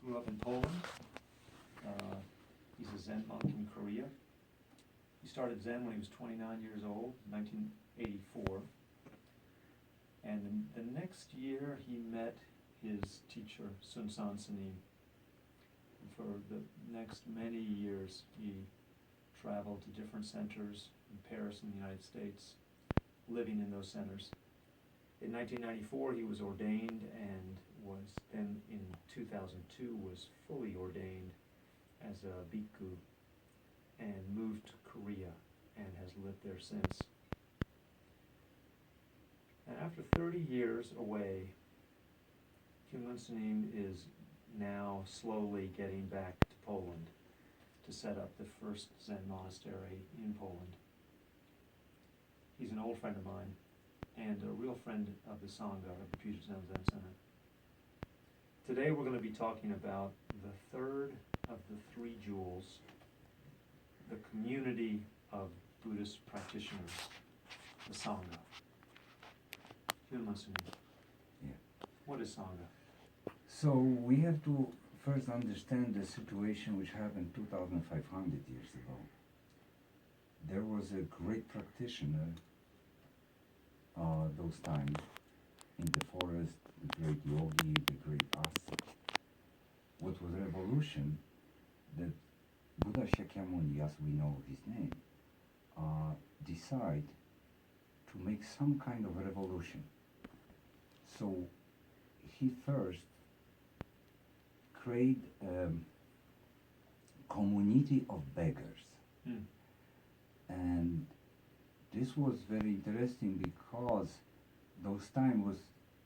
grew up in Poland. He's a Zen monk in Korea. He started Zen when he was 29 years old, 1984. And the next year he met his teacher, Hyon Mun Sunim. And for the next many years he traveled to different centers in Paris and the United States, living in those centers. In 1994 he was ordained, and was then in 2002 was fully ordained as a bhikkhu and moved to Korea and has lived there since. And after 30 years away, Hyon Mun Sunim is now slowly getting back to Poland to set up the first Zen monastery in Poland. He's an old friend of mine and a real friend of the Sangha, of the Puget Sound Zen Center. Today we're going to be talking about the third of the three jewels, the community of Buddhist practitioners, the Sangha. Hyon Mun Sunim. Yeah. What is Sangha? So we have to first understand the situation which happened 2,500 years ago. There was a great practitioner those times in the forest, the great yogi, the great ascetic. What was revolution that Buddha Shakyamuni, as we know his name, decide to make some kind of revolution. So he first create a community of beggars. And this was very interesting because those time was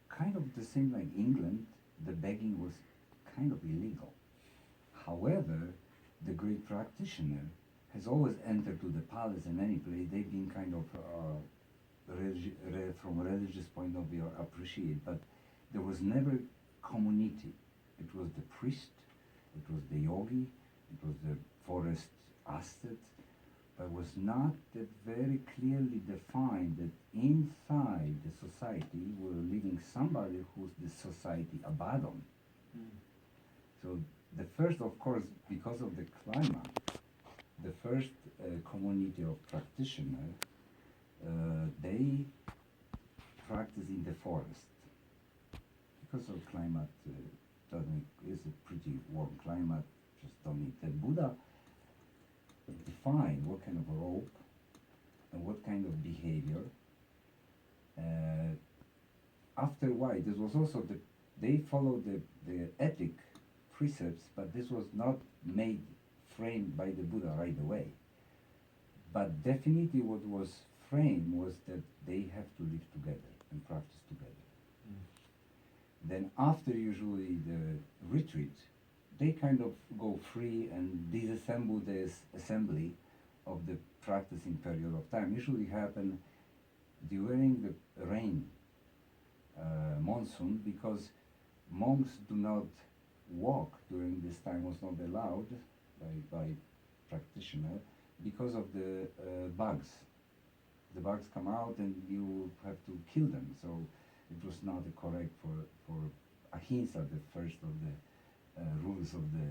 kind of the same like England. The begging was kind of illegal. However, the great practitioner has always entered to the palace and any place. They've been kind of from a religious point of view appreciated, but there was never community. It was the priest, it was the yogi, it was the forest ascet, but it was not that very clearly defined that inside the society were living somebody who's the society abandoned. So the first, of course, because of the climate, the first community of practitioners, they practice in the forest. Because of climate, it's a pretty warm climate, just don't need. The Buddha defined what kind of a rope and what kind of behavior. After a while, this was also they followed the ethic precepts, but this was not made framed by the Buddha right away. But definitely what was framed was that they have to live together and practice together. Then after usually the retreat, they kind of go free and disassemble this assembly of the practicing period of time. Usually happen during the rain, monsoon, because monks do not walk during this time, was not allowed by practitioner because of the bugs. The bugs come out and you have to kill them. So it was not correct for ahimsa, the first of the rules of the,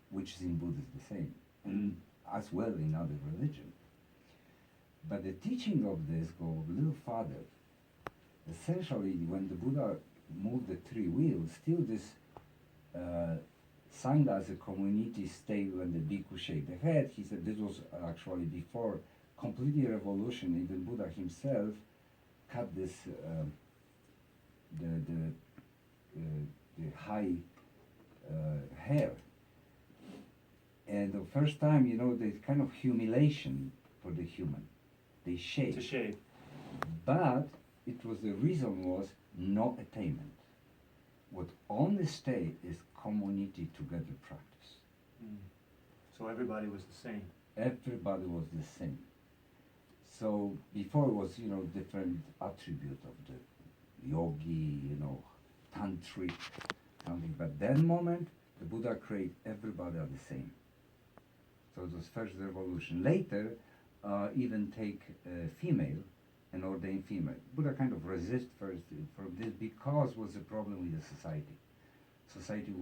which is in Buddhism the same, and as well in other religions. But the teaching of this go a little farther. Essentially, when the Buddha moved the three wheels, still this Sangha as a community stayed when the bhikkhu shake the head. He said this was actually before completely revolution. Even Buddha himself cut this the high hair. And the first time, the kind of humiliation for the human. They shave. To shave. But it was the reason was no attainment. What only stay is community together practice. So everybody was the same. Everybody was the same. So before it was, different attribute of the yogi, tantric, something. But that moment, the Buddha created everybody are the same. So it was first revolution. Later, even take female and ordain female. Buddha kind of resist first from this because was a problem with the society. Society